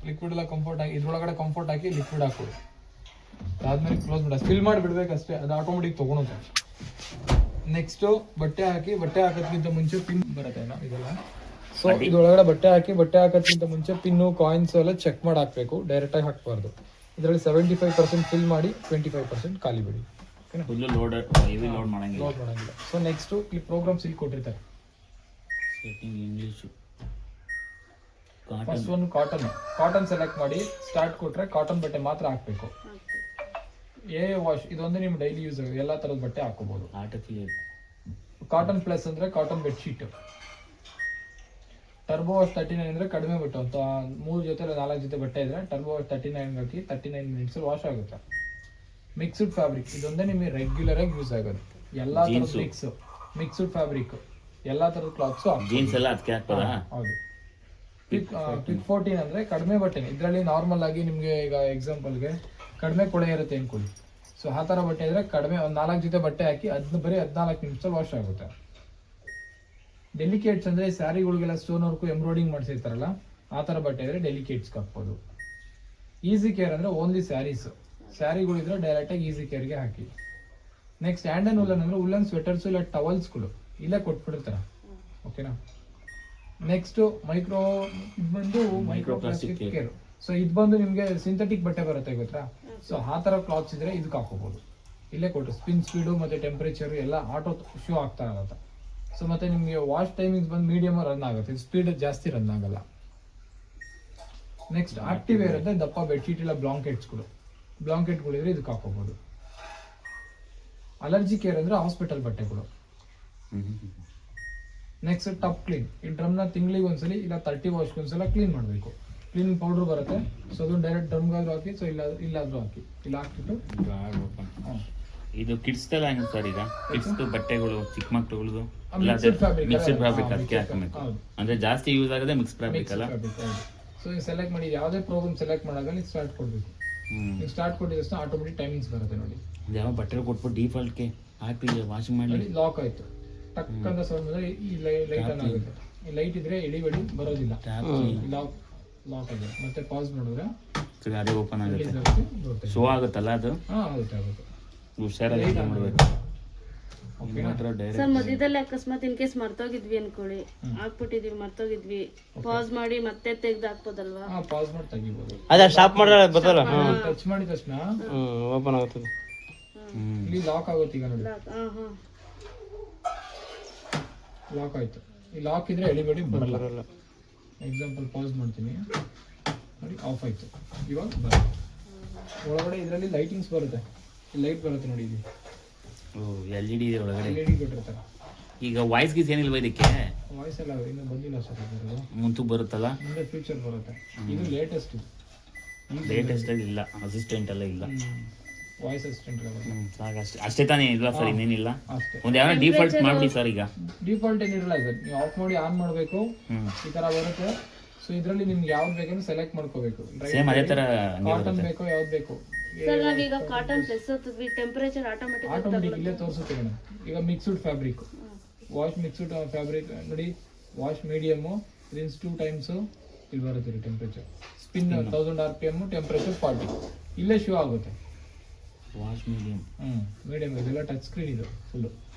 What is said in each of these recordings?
Liquid ಎಲ್ಲ comfort ಆಗಿ ಇದ್ರೊಳಗಡೆ ಕಂಫರ್ಟ್ ಹಾಕಿ ಲಿಕ್ವಿಡ್ ಹಾಕೋದು. ಅದಾದ್ಮೇಲೆ ಕ್ಲೋಸ್ ಮಾಡಿ ಫಿಲ್ ಮಾಡಿ ಬಿಡ್ಬೇಕಷ್ಟೇ, ಅದು ಆಟೋಮೆಟಿಕ್ ತೊಗೊಳುತ್ತೆ. ನೆಕ್ಸ್ಟು ಬಟ್ಟೆ ಹಾಕೋದ್ಕಿಂತ ಮುಂಚೆ ಪಿನ್ ಬರುತ್ತೆ ಇದೆಲ್ಲ. ಸೊ ಇದ್ರೊಳಗಡೆ ಬಟ್ಟೆ ಹಾಕೋದ್ಕಿಂತ ಮುಂಚೆ ಪಿನ್ನು ಕಾಯಿನ್ಸ್ ಎಲ್ಲ ಚೆಕ್ ಮಾಡಿ ಹಾಕಬೇಕು, ಡೈರೆಕ್ಟಾಗಿ ಹಾಕಬಾರ್ದು. ಇದರಲ್ಲಿ 75% ಫಿಲ್ ಮಾಡಿ 25% ಖಾಲಿ ಬಿಡಿ. ಲೋಡ್ ಮಾಡಂಗಿಲ್ಲ. ಸೊ ನೆಕ್ಸ್ಟು ಇಲ್ಲಿ ಪ್ರೋಗ್ರಾಮ್ಸ್ ಇಲ್ಲಿ ಕೊಟ್ಟಿರ್ತಾರೆ. ಇಂಗ್ಲೀಷು ಫಸ್ಟ್ ಒಂದು ಕಾಟನ್ ಸೆಲೆಕ್ಟ್ ಮಾಡಿ ಸ್ಟಾರ್ಟ್ ಕೊಟ್ರೆ ಕಾಟನ್ ಬಟ್ಟೆ ಮಾತ್ರ ಹಾಕಬೇಕು. ವಾಶ್ ಇದೊಂದು ನಿಮ್ಮ ಡೈಲಿ ಯೂಸ್ ಆಗುತ್ತೆ, ಎಲ್ಲ ಥರದ ಬಟ್ಟೆ ಹಾಕೋಬಹುದು. ಕಾಟನ್ ಪ್ಲಸ್ ಅಂದರೆ ಕಾಟನ್ ಬೆಡ್ಶೀಟ್. ಟರ್ಬೋ ವಾಶ್ 39 ಅಂದರೆ ಕಡಿಮೆ ಬಟ್ಟೆ, ಅಂತ 3 ಜೊತೆ 4 ಜೊತೆ ಬಟ್ಟೆ ಇದ್ರೆ ಟರ್ಬೋ ವಾಶ್ 39 ಹಾಕಿ 39 ಮಿನಿಟ್ಸ್ ವಾಶ್ ಆಗುತ್ತೆ. ಮಿಕ್ಸ್ಡ್ ಫ್ಯಾಬ್ರಿಕ್ ಇದೊಂದೇ ನಿಮಗೆ ರೆಗ್ಯುಲರ್ ಆಗಿ ಯೂಸ್ ಆಗೋದು. ಎಲ್ಲ ಥರದ ಮಿಕ್ಸ್ಡ್ ಫ್ಯಾಬ್ರಿಕ್ ಎಲ್ಲ ಥರದ ಕ್ಲಾತ್ಸು ಹೌದು. ಪಿಕ್ 14 ಅಂದರೆ ಕಡಿಮೆ ಬಟ್ಟೆ. ಇದರಲ್ಲಿ ನಾರ್ಮಲ್ ಆಗಿ ನಿಮಗೆ ಈಗ ಎಕ್ಸಾಂಪಲ್ಗೆ ಕಡಿಮೆ ಕೊಳೆ ಇರುತ್ತೆ ಅನ್ಕೊಳ್ಳಿ. ಸೊ ಆ ಥರ ಬಟ್ಟೆ ಇದ್ರೆ ಕಡಿಮೆ ಒಂದು 4 ಜೊತೆ ಬಟ್ಟೆ ಹಾಕಿ ಬರೀ 14 ನಿಮಿಷದಲ್ಲಿ ವಾಶ್ ಆಗುತ್ತೆ. ಡೆಲಿಕೇಟ್ಸ್ ಅಂದರೆ ಸ್ಯಾರಿಗಳಿಗೆಲ್ಲ ಸ್ಟೋನ್ ವರ್ಕು ಎಂಬ್ರಾಯ್ಡಿಂಗ್ ಮಾಡಿಸಿರ್ತಾರಲ್ಲ ಆ ಥರ ಬಟ್ಟೆ ಇದ್ರೆ ಡೆಲಿಕೇಟ್ಸ್ಗೆ ಹಾಕ್ಬೋದು. ಈಸಿ ಕೇರ್ ಅಂದರೆ ಓನ್ಲಿ ಸ್ಯಾರಿಗಳಿದ್ರೆ ಡೈರೆಕ್ಟಾಗಿ ಈಸಿ ಕೇರ್ಗೆ ಹಾಕಿ. ನೆಕ್ಸ್ಟ್ ಹ್ಯಾಂಡ್ ಆ್ಯಂಡ್ ಉಲ್ಲನ್ ಅಂದರೆ ಉಲ್ಲನ್ ಸ್ವೆಟರ್ಸು ಇಲ್ಲ ಟವಲ್ಸ್ಗಳು ಇಲ್ಲೇ ಕೊಟ್ಬಿಡ್ತಾರೆ. ಓಕೆನಾ. Next micro plastic care. So ಇದು ಬಂದು ನಿಮಗೆ ಸಿಂಥೆಟಿಕ್ ಬಟ್ಟೆ ಬರುತ್ತೆ ಗೊತ್ತಾ. ಸೊ ಆ ಥರ ಕ್ಲಾತ್ಸ್ ಇದ್ರೆ ಇದಕ್ಕೆ ಹಾಕೋಬಹುದು. ಇಲ್ಲೇ ಕೊಟ್ಟು ಸ್ಪಿನ್ ಸ್ಪೀಡು ಮತ್ತು ಟೆಂಪರೇಚರು ಎಲ್ಲ ಆಟೋ ಶೋ ಆಗ್ತಾ ಇರುತ್ತೆ. ಸೊ ಮತ್ತೆ ನಿಮಗೆ ವಾಶ್ ಟೈಮಿಂಗ್ಸ್ ಬಂದು ಮೀಡಿಯಮ್ ರನ್ ಆಗುತ್ತೆ, ಸ್ಪೀಡ್ ಜಾಸ್ತಿ ರನ್ ಆಗಲ್ಲ. ನೆಕ್ಸ್ಟ್ ಆಕ್ಟಿವ್ ವೇರ್ ಅಂದರೆ ದಪ್ಪ ಬೆಡ್ಶೀಟ್ ಇಲ್ಲ ಬ್ಲಾಂಕೆಟ್ಸ್ಗಳು ಇದ್ರೆ ಇದಕ್ಕೆ ಹಾಕೋಬಹುದು. ಅಲರ್ಜಿ ಕೇರ್ ಅಂದರೆ ಹಾಸ್ಪಿಟಲ್ ಬಟ್ಟೆಗಳು. ನೆಕ್ಸ್ಟ್ ಟಪ್ ಕ್ಲೀನ್. ಈ ಡ್ರಮ್ನ ತಿಂಗಳಿಗೆ ಒಂದ್ಸಲಿ ಇಲ್ಲ 30 ವಾಶ್ಗೆ ಒಂದ್ಸಲ ಕ್ಲೀನ್ ಮಾಡಬೇಕು. ಕ್ಲೀನಿಂಗ್ ಪೌಡರ್ ಬರುತ್ತೆ. ಸೊ ಅದನ್ನ ಡೈರೆಕ್ಟ್ ಡ್ರಮ್ಗಾದ್ರೂ ಹಾಕಿ, ಸೊ ಇಲ್ಲಾದ್ರೂ ಹಾಕಿ. ಇಲ್ಲ ಹಾಕ್ಬಿಟ್ಟು ಇದು ಕಿಡ್ಸ್ ಎಲ್ಲ ಹೆಂಗ್ ಸರ್? ಈಗ ಕಿಡ್ಸ್ ಬಟ್ಟೆಗಳು ಚಿಕ್ಕ ಮಕ್ಕಳುಗಳದು ಮಿಕ್ಸ್ಡ್ ಫ್ಯಾಬ್ರಿಕ್ ಅದಕ್ಕೆ ಹಾಕಬೇಕು. ಅಂದ್ರೆ ಜಾಸ್ತಿ ಯೂಸ್ ಆಗೋದೇ ಮಿಕ್ಸ್ ಫ್ಯಾಬ್ರಿಕ್ ಅಲ್ಲ. ಸೊ ಸೆಲೆಕ್ಟ್ ಮಾಡಿ ಯಾವುದೇ ಪ್ರೋಗ್ರಾಮ್ ಸೆಲೆಕ್ಟ್ ಮಾಡಾಗ ನೀವು ಸ್ಟಾರ್ಟ್ ಕೊಡಬೇಕು. ನೀವು ಸ್ಟಾರ್ಟ್ ಕೊಟ್ಟಿದ ತಕ್ಷಣ ಆಟೋಮೆಟಿಕ್ ಟೈಮಿಂಗ್ಸ್ ಬರುತ್ತೆ ನೋಡಿ. ಯಾವ ಬಟ್ಟೆ ಕೊಟ್ಬಿಟ್ಟು ಡಿಫಾಲ್ಟ್ಗೆ ಹಾಕಿ ವಾಷಿಂಗ್ ಮಾಡಿ ಲಾಕ್ ಆಯ್ತು. ಟಕ್ಕಂತ ಸೌಂಡ್ ಬಂದ್ರೆ ಈ ಲೈಟ್ ಆನ್ ಆಗುತ್ತೆ. ಈ ಲೈಟ್ ಇದ್ರೆ ಎಡಿ ಬರೋದಿಲ್ಲ. ಲಾಕ್ ಆಗಿದೆ. ಮತ್ತೆ ಪಾಸ್ ಮಾಡಿದ್ರೆ ಅದೇ ಓಪನ್ ಆಗುತ್ತೆ. ಶೋ ಆಗುತ್ತಲ್ಲ ಅದು. ಆಗುತ್ತೆ. ಹುಷಾರಾಗಿ ಮಾಡಬೇಕು. ಸರ್ ಮಧ್ಯದಲ್ಲಿ ಅಕಸ್ಮಾತ್ ಇನ್ ಕೇಸ್ ಮರ್ತೋಗಿದ್ವಿ ಅನ್ಕೊಳ್ಳಿ, ಹಾಕ್ಬಿಟ್ಟಿದ್ವಿ ಮರ್ತೋಗಿದ್ವಿ, ಪಾಸ್ ಮಾಡಿ ಮತ್ತೆ ತೆಗ್ದು ಹಾಕ್ಬೋದಲ್ವಾ? ಪಾಸ್ ಮಾಡಿ ತೆಗಿಬಹುದು. ಅದ ಸ್ಟಾಪ್ ಮಾಡಿದ್ರೆ ಬರ್ತಲ್ಲ, ಟಚ್ ಮಾಡಿದ ತಕ್ಷಣ ಓಪನ್ ಆಗುತ್ತದೆ. ಇಲ್ಲಿ ಲಾಕ್ ಆಗುತ್ತೆ. ಈಗ ನೋಡಿ ಲಾಕ್ ಆಯ್ತು. ಈ ಲಾಕ್ ಇದ್ರೆ ಎಳಿಬೇಡಿ ಬರಲ್ಲ. ಎಕ್ಸಾಂಪಲ್ ಪಾಸ್ ಮಾಡ್ತೀನಿ ನೋಡಿ, ಆಫ್ ಆಯ್ತು. ಇವಾಗ ಬರುತ್ತೆ. ಒಳಗಡೆ ಇದರಲ್ಲಿ ಲೈಟಿಂಗ್ಸ್ ಬರುತ್ತೆ. ಲೈಟ್ ಬರುತ್ತೆ ನೋಡಿ. ಇಲ್ಲಿ LED ಇದೆ ಒಳಗಡೆ. LED ಕೊಟ್ಟಿರ್ತಾರೆ. ಈಗ ವಾಯ್ಸ್ ಗೀಸ್ ಏನಿಲ್ವಾ ಇದಕ್ಕೆ? ವಾಯ್ಸ್ ಎಲ್ಲ ಇನ್ನೂ ಬಂದಿಲ್ಲ ಸರ್. ಮುಂದೆ ಬರುತ್ತಲ್ಲ, ಮುಂದೆ ಫ್ಯೂಚರ್ ಬರುತ್ತೆ. ಇದು ಲೇಟೆಸ್ಟ್ ಆಗಿ ಇಲ್ಲ, ಅಸಿಸ್ಟೆಂಟ್ ಎಲ್ಲ ಇಲ್ಲ. ವಾಯ್ಸ್ ಅಸಿಸ್ಟೆಂಟ್ ಸಾಕಷ್ಟೇ. ಅಷ್ಟೇ ತಾನೇ ಇಲ್ವಾ ಸರ್? ಇನ್ನೇನಿಲ್ಲ. ಅಷ್ಟೇ. ಒಂದು ಯಾವ ಡಿಫಾಲ್ಟ್ ಮಾಡ್ಬಿಡಿ ಸರ್. ಈಗ ಡಿಫಾಲ್ಟ್ ಏನಿರಲ್ಲ ಸರ್, ನೀವು ಆಫ್ ಮಾಡಿ ಆನ್ ಮಾಡಬೇಕು. ಈ ತರ ಬರುತ್ತೆ. ಸೊ ಇದರಲ್ಲಿ ನಿಮ್ಗೆ ಯಾವ್ದು ಬೇಕಂದ್ರೆ ಸೆಲೆಕ್ಟ್ ಮಾಡ್ಕೋಬೇಕು. ಸೇಮ್ ಅದೇ ತರ ಕಾಟನ್ ಬೇಕೋ ಯಾವ್ದು ಬೇಕು. ಸರ್ ನಾವೀಗ ಕಾಟನ್ ಪ್ಲಸ್ ಟೆಂಪರೇಚರ್ ಆಟೋಮೆಟಿಕ್ ಇಲ್ಲೇ ತೋರಿಸುತ್ತೆ ಮೇಡಮ್. ಈಗ mixed fabric wash mixed fabric ನೋಡಿ. ವಾಶ್ ಮೀಡಿಯಮ್ಮು ರಿನ್ಸ್ 2 ಟೈಮ್ಸ್ ಇಲ್ಲಿ ಬರುತ್ತೆ ಟೆಂಪರೇಚರ್. ಸ್ಪಿನ್ 1000 RPM, ಟೆಂಪರೇಚರ್ 40 ಇಲ್ಲೇ ಶೋ ಆಗುತ್ತೆ. ವಾಶ್ ಮೀಡಿಯಂ ಇದೆಲ್ಲ ಟಚ್ ಸ್ಕ್ರೀನ್ ಇದು ಫುಲ್.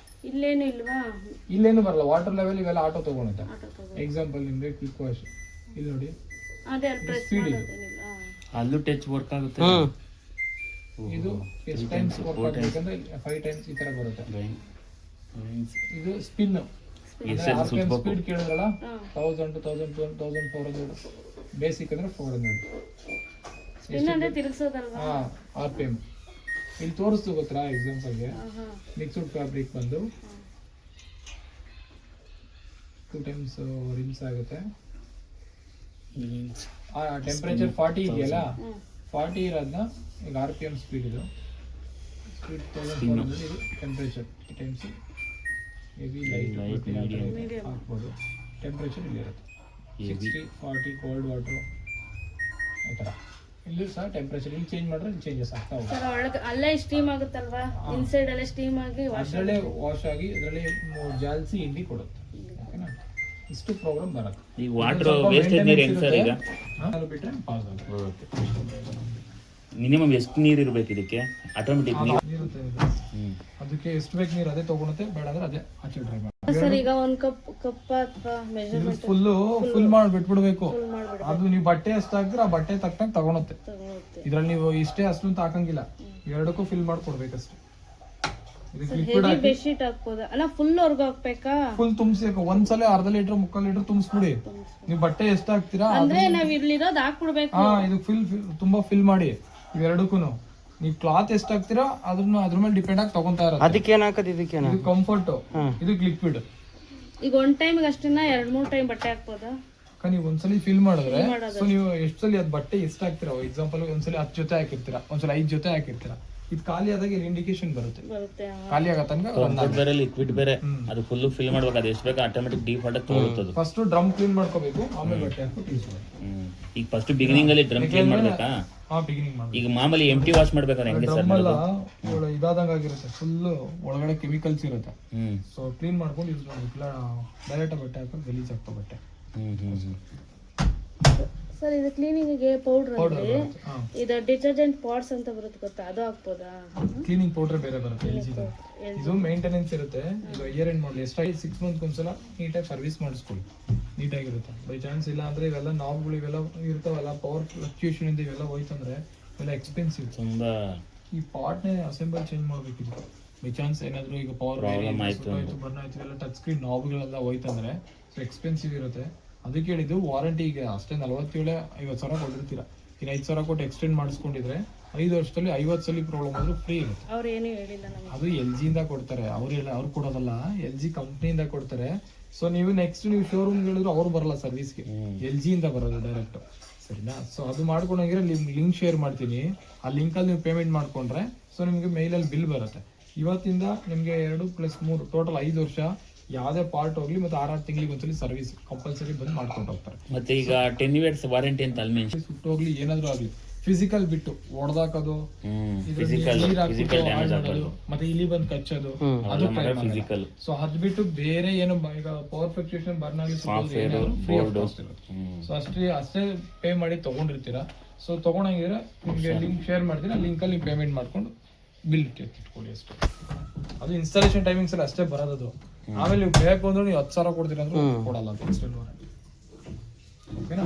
ಇಲ್ಲೇನು ಇಲ್ವಾ? ಇಲ್ಲೇನು ಬರಲ್ಲ. ವಾಟರ್ ಲೆವೆಲ್ ಇವೆಲ್ಲ ಆಟೋ ತಗೊಳುತ್ತೆ. ಎಕ್ಸಾಂಪಲ್ ನಿಮಗೆ ಕ್ವಿಕ್ ವಾಶ್ ಇಲ್ಲಿ ನೋಡಿ. ಅದೇ ಪ್ರೆಸ್ ಸ್ಪೀಡ್ ಇದು. ಅಲ್ಲೂ ಟಚ್ ವರ್ಕ್ ಆಗುತ್ತೆ. ಇದು ಎಷ್ಟು ಟೈಮ್ಸ್ ವರ್ಕ್ ಆಗಬೇಕಂದ್ರೆ 5 ಟೈಮ್ಸ್ ಈ ತರ ಬರುತ್ತೆ. ಇದು ಸ್ಪಿನ್. ಸ್ಪೀಡ್ ಕೇಳಿದ್ರಲ್ಲ 1000 to 1000 to 1400. ಬೇಸಿಕ್ ಅಂದ್ರೆ 400. ಸ್ಪಿನ್ ಅಂದ್ರೆ ತಿರುಗಿಸೋದಲ್ವಾ? RPM ಇಲ್ಲಿ ತೋರಿಸ್ತು ಗೊತ್ತಾ. ಎಕ್ಸಾಂಪಲ್ಗೆ ಮಿಕ್ಸ್ಡ್ ಫ್ಯಾಬ್ರಿಕ್ ಬಂದು 2 ಟೈಮ್ಸ್ ರಿನ್ಸ್ ಆಗುತ್ತೆ. ಟೆಂಪರೇಚರ್ 40 ಇದೆಯಲ್ಲ, 40 ಇರೋದನ್ನ ಈಗ RPM ಸ್ಪೀಡ್ ಇದು ಸ್ಪೀಡ್ 1400. ಇದು ಟೆಂಪರೇಚರ್ ಟೈಮ್ಸ್ ಹೆವಿ ಲೈಟ್ ಹಾಕ್ಬೋದು. ಟೆಂಪರೇಚರ್ ಇಲ್ಲಿ ಇರುತ್ತೆ 60, 40 ಕೋಲ್ಡ್ ವಾಟರ್ ಈ ಥರ. ಇಲ್ಲಿ ಸಹ ಟೆಂಪರೇಚರ್ ಇಲ್ಲಿ ಚೇಂಜ್ ಮಾಡಿದ್ರೆ ಇಲ್ಲಿ ಚೇಂಜಸ್ ಆಗ್ತಾ ಹೋಗುತ್ತೆ. ಸರ್ ಒಳಗೆ ಅಲ್ಲೇ ಸ್ಟೀಮ್ ಆಗುತ್ತಲ್ವಾ? ಇನ್ಸೈಡ್ ಅಲ್ಲೇ ಸ್ಟೀಮ್ ಆಗಿ ಅದರಲ್ಲೇ ವಾಶ್ ಆಗಿ ಅದರಲ್ಲಿ ಜಾಲ್ಸಿ ಹಿಂಡಿ ಕೊಡುತ್ತೆ. ಓಕೆನಾ? ಇಷ್ಟು ಪ್ರೋಗ್ರಾಮ್ ಬರುತ್ತೆ. ಈ ವಾಟರ್ ವೇಸ್ಟೇಜ್ ನೀರು ಹೆಂಗ್ ಸರ್? ಈಗ ಬಿಟ್ರೆ ಪಾಸ್ ಆಗುತ್ತೆ. ಮಿನಿಮಮ್ ಎಷ್ಟು ನೀರು ಇರ್ಬೇಕು ಇದಕ್ಕೆ? ಆಟೋಮೆಟಿಕ್ ನೀರು. ನೀರುತ್ತೆ ಇದು. ಅದಕ್ಕೆ ಎಷ್ಟು ಬೇಕು ನೀರು ಅದೇ ತಗೊಳುತ್ತೆ, ಬೇಡ ಅಂದ್ರೆ ಅದೇ ಆಚೆ ಡ್ರೈ ಮಾಡಿ. ಸರ್ ಈಗ ಒಂದ್ ಕಪ್ ಅಥವಾ ಮೆಜರ್ಮೆಂಟ್ ಫುಲ್ ಮಾಡಿ ಬಿಟ್ಬಿಡ್ಬೇಕು. ಫುಲ್ ಮಾಡ್ಬಿಡ ಅದು ನೀವು ಬಟ್ಟೆ ಎಷ್ಟು ಹಾಕ್ತೀರ ಆ ಬಟ್ಟೆ ತಕ್ಕಂಗೆ ತಗೊಳುತ್ತೆ. ತಗೊಳುತ್ತೆ. ಇದ್ರಲ್ಲಿ ನೀವು ಇಷ್ಟೇ ಅಷ್ಟು ಅಂತ ಹಾಕಂಗಿಲ್ಲ, ಎರಡಕ್ಕೂ ಫಿಲ್ ಮಾಡಿ ಕೊಡ್ಬೇಕಷ್ಟೇ. ಇದಕ್ಕೆ ಲಿಕ್ವಿಡ್ ಹೆವಿ ಹಾಕಿ ಬೆಡ್ಶೀಟ್ ಹಾಕ್ಬೋದಾ? ಅಲ್ಲ ಫುಲ್ ವರ್ಗ ಹಾಕ್ಬೇಕಾ? ಫುಲ್ ತುಂಬಿಸ್ಬೇಕು. ಒಂದ್ಸಲ ಅರ್ಧ ಲೀಟರ್ 3/4 ಲೀಟರ್ ತುಂಬಿಸ್ಬಿಡಿ. ನೀವು ಬಟ್ಟೆ ಎಷ್ಟು ಹಾಕ್ತೀರಾ ಅಂದ್ರೆ ನಾವ್ ಇಲ್ಲಿರೋದ್ ಹಾಕ್ಬಿಡ್ಬೇಕು. ಹಾ, ಇದು ತುಂಬಾ ಫಿಲ್ ಮಾಡಿ ಇವೆರಡಕ್ಕೂ. ನೀವು ಕ್ಲಾತ್ ಎಷ್ಟು ಹಾಕ್ತೀರಾ ಅದ್ರ ಮೇಲೆ ಡಿಪೆಂಡ್ ಆಗಿ ತಗೊಂತಾ ಇರೋದು. ಅದಕ್ಕೆ ಏನ್ ಹಾಕದ್ ಇದಕ್ಕೇನ? ಇದು ಕಂಫರ್ಟ್, ಇದಕ್ಕೆ ಲಿಕ್ವಿಡ್. ಈಗ ಒಂದ್ ಟೈಮ್ ಅಷ್ಟೇನಾ 2-3 ಟೈಮ್ ಬಟ್ಟೆ ಹಾಕ್ಬೋದಾ? ನೀವು ಒಂದ್ಸಲಿ ಫಿಲ್ ಮಾಡಿದ್ರೆ ಸೊ ನೀವು ಎಷ್ಟು ಸಲ ಅದ್ ಬಟ್ಟೆ ಎಷ್ಟು ಹಾಕ್ತೀರಾ, ಎಕ್ಸಾಂಪಲ್ ಒಂದ್ಸಲಿ 10 ಜೊತೆ ಹಾಕಿರ್ತೀರಾ, ಒಂದ್ಸಲ 5 ಜೊತೆ ಹಾಕಿರ್ತೀರಾ. ಇದು ಖಾಲಿ ಆದಾಗ ಇಂಡಿಕೇಶನ್ ಬರುತ್ತೆ. ಖಾಲಿ ಆಗೋ ತನಕ ಬೇರೆ ಲಿಕ್ವಿಡ್ ಬೇರೆ, ಅದು ಫುಲ್ ಫಿಲ್ ಮಾಡ್ಬೇಕು. ಅದು ಎಷ್ಟು ಬೇಕು ಆಟೋಮೆಟಿಕ್ ಡೀಫಾಲ್ಟ್ ಆಗಿ ತಗೊಳ್ತದೆ. ಫಸ್ಟ್ ಡ್ರಮ್ ಕ್ಲೀನ್ ಮಾಡ್ಕೋಬೇಕು, ಆಮೇಲೆ ಬಟ್ಟೆ ಹಾಕ್ಬಿಟ್ಟು ಯೂಸ್ ಮಾಡಿ. ಈಗ ಫಸ್ಟ್ ಬಿಗಿನಿಂಗ್ ಅಲ್ಲಿ ಡ್ರಮ್ ಕ್ಲೀನ್ ಮಾಡ್ಬೇಕಾ? ಹಾ, ಬಿಗಿನಿಂಗ್ ಮಾಡಿ. ಈಗ ಮಾಮೂಲಿ ಎಂಟಿ ವಾಶ್ ಮಾಡ್ಬೇಕಾದ್ರೆ ಹೆಂಗೆ ಸರ್? ಡ್ರಮ್ ಎಲ್ಲ ಇದಾದಂಗ ಆಗಿರುತ್ತೆ, ಫುಲ್ ಒಳಗಡೆ ಕೆಮಿಕಲ್ಸ್ ಇರುತ್ತೆ. ಸೊ ಕ್ಲೀನ್ ಮಾಡ್ಕೊಂಡು ಯೂಸ್ ಮಾಡ್ಬೇಕು. ಇಲ್ಲ ಡೈರೆಕ್ಟ್ ಬಟ್ಟೆ ಹಾಕೊಂಡು ಗಲೀಜ್ ಹಾಕೋ ಬಟ್ಟೆ. ಸರ್ ಇದು ಕ್ಲೀನಿಂಗ್ ಪೌಡರ್ ಅಂದ್ರೆ ಇದು ಡಿಟರ್ಜೆಂಟ್ ಪಾಟ್ಸ್ ಅಂತ ಬರುತ್ತೆ ಗೊತ್ತಾ, ಅದು ಹಾಕ್ಬೋದಾ? ಕ್ಲೀನಿಂಗ್ ಪೌಡರ್ ಬೇರೆ ಬರುತ್ತೆ. ಇದು ಮೇಂಟೆನೆನ್ಸ್ ಇರುತ್ತೆ. ಈಗ ಇಯರ್ ಎಂಡ್ ಮಾಡಲಿ ಎಷ್ಟಾಗಿ 6 ಮಂತ್ ಒಂದ್ಸಲ ನೀಟಾಗಿ ಸರ್ವಿಸ್ ಮಾಡಿಸ್ಕೊಳ್ಳಿ, ನೀಟಾಗಿರುತ್ತೆ. ಬೈ ಚಾನ್ಸ್ ಇಲ್ಲ ಅಂದ್ರೆ ಇವೆಲ್ಲ ನಾಬ್ಗಳು ಇವೆಲ್ಲ ಇರ್ತಾವಲ್ಲ, ಪವರ್ ಫ್ಲಕ್ಚುಯೇಷನ್ ಇಂದ ಇವೆಲ್ಲ ಹೋಯ್ತಂದ್ರೆ ಇವೆಲ್ಲ ಎಕ್ಸ್ಪೆನ್ಸಿವ್ ತುಂಬಾ. ಈ ಪಾರ್ಟ್ನೇ ಅಸೆಂಬಲ್ ಚೇಂಜ್ ಮಾಡ್ಬೇಕಿತ್ತು. ಬೈ ಚಾನ್ಸ್ ಏನಾದ್ರು ಈಗ ಪವರ್ ಬರ್ನ್ ಆಯ್ತು ಇವೆಲ್ಲ ಟಚ್ ಸ್ಕ್ರೀನ್ ನಾಬ್ಗಳೆಲ್ಲ ಹೋಯ್ತಂದ್ರೆ ಸೊ ಎಕ್ಸ್ಪೆನ್ಸಿವ್ ಇರುತ್ತೆ. ಅದಕ್ಕೆ ಹೇಳಿದ್ದು ವಾರಂಟಿ ಈಗ ಅಷ್ಟೇ 47-50 ಸಾವಿರ ಕೊಟ್ಟಿರ್ತೀರಾ. ಇನ್ನು 5 ಸಾವಿರ ಕೊಟ್ಟು ಎಕ್ಸ್ಟೆಂಡ್ ಮಾಡಿಸ್ಕೊಂಡಿದ್ರೆ 5 ವರ್ಷದಲ್ಲಿ 50 ಸಲ ಪ್ರಾಬ್ಲಮ್ ಆದ್ರೂ ಫ್ರೀ ಇರುತ್ತೆ. ಅವ್ರು ಏನು ಹೇಳಿಲ್ಲ ನಮಗೆ. ಅದು LG ಇಂದ ಕೊಡ್ತಾರೆ, ಅವ್ರು ಕೊಡೋದಲ್ಲ, LG ಕಂಪ್ನಿಯಿಂದ ಕೊಡ್ತಾರೆ. ಸೊ ನೀವು ನೆಕ್ಸ್ಟ್ ನೀವು ಶೋರೂಮ್ ಹೇಳಿದ್ರು ಅವ್ರು ಬರಲ್ಲ ಸರ್ವಿಸ್ಗೆ, LG ಇಂದ ಬರೋದು ಡೈರೆಕ್ಟ್. ಸರಿನಾ? ಸೊ ಅದು ಮಾಡ್ಕೊಂಡೋಗಿದ್ರೆ ಲಿಂಕ್ ಶೇರ್ ಮಾಡ್ತೀನಿ, ಆ ಲಿಂಕಲ್ಲಿ ನೀವು ಪೇಮೆಂಟ್ ಮಾಡ್ಕೊಂಡ್ರೆ ಸೊ ನಿಮಗೆ ಮೇಲಲ್ಲಿ ಬಿಲ್ ಬರುತ್ತೆ. ಇವತ್ತಿಂದ ನಿಮಗೆ 2+3 ಟೋಟಲ್ 5 ವರ್ಷ ಯಾವುದೇ ಪಾರ್ಟ್ ಹೋಗ್ಲಿ ಮತ್ತೆ 6 ತಿಂಗಳಿಗೆ ಒಂದ್ಸಲಿ ಸರ್ವಿಸ್ ಕಂಪಲ್ಸರಿ ಬಂದು ಮಾಡ್ಕೊಂಡು ಹೋಗ್ತಾರೆ. ಮತ್ತೆ ಈಗ 10 ಇಯರ್ಸ್ ವಾರಂಟಿ ಅಂತ ಅಲ್ಲಿ ಮೆನ್ಷನ್. ಸುಟ್ಟು ಹೋಗ್ಲಿ ಏನಾದ್ರೂ ಆಗ್ಲಿ ಫಿಸಿಕಲ್ ಬಿಟ್ಟು ಹೊಡೆದಾಕೋದು, ಮತ್ತೆ ಇಲ್ಲಿ ಬಂದು ಕಚ್ಚೋದು, ಅದು ಫಿಸಿಕಲ್. ಸೊ ಅದ್ ಬಿಟ್ಟು ಬೇರೆ ಏನು ಈಗ ಪವರ್ ಫ್ಲಕ್ಚುಯೇಷನ್ ಬರ್ನ್ ಆಗಿ ಸೊ ಅಷ್ಟೇ ಪೇ ಮಾಡಿ ತಗೊಂಡಿರ್ತೀರಾ. ಸೊ ತಗೊಂಡಂಗಿದ್ರೆ ನಿಮ್ಗೆ ಲಿಂಕ್ ಶೇರ್ ಮಾಡ್ತೀರಾ, ಲಿಂಕ್ ಅಲ್ಲಿ ಪೇಮೆಂಟ್ ಮಾಡ್ಕೊಂಡು ಬಿಲ್ ಇಟ್ಕೊಳ್ಳಿ ಅಷ್ಟೇ. ಅದು ಇನ್ಸ್ಟಾಲೇಷನ್ ಟೈಮಿಂಗ್ಸ್ ಅಲ್ಲಿ ಅಷ್ಟೇ ಬರೋದು. ಆಮೇಲೆ ನೀವು ಬೇಕು ಅಂದ್ರೆ ನೀವು 10 ಸಾವಿರ ಕೊಡ್ತೀರಾ ಅಂದ್ರೆ ಕೊಡಲ್ಲ. ಓಕೆನಾ?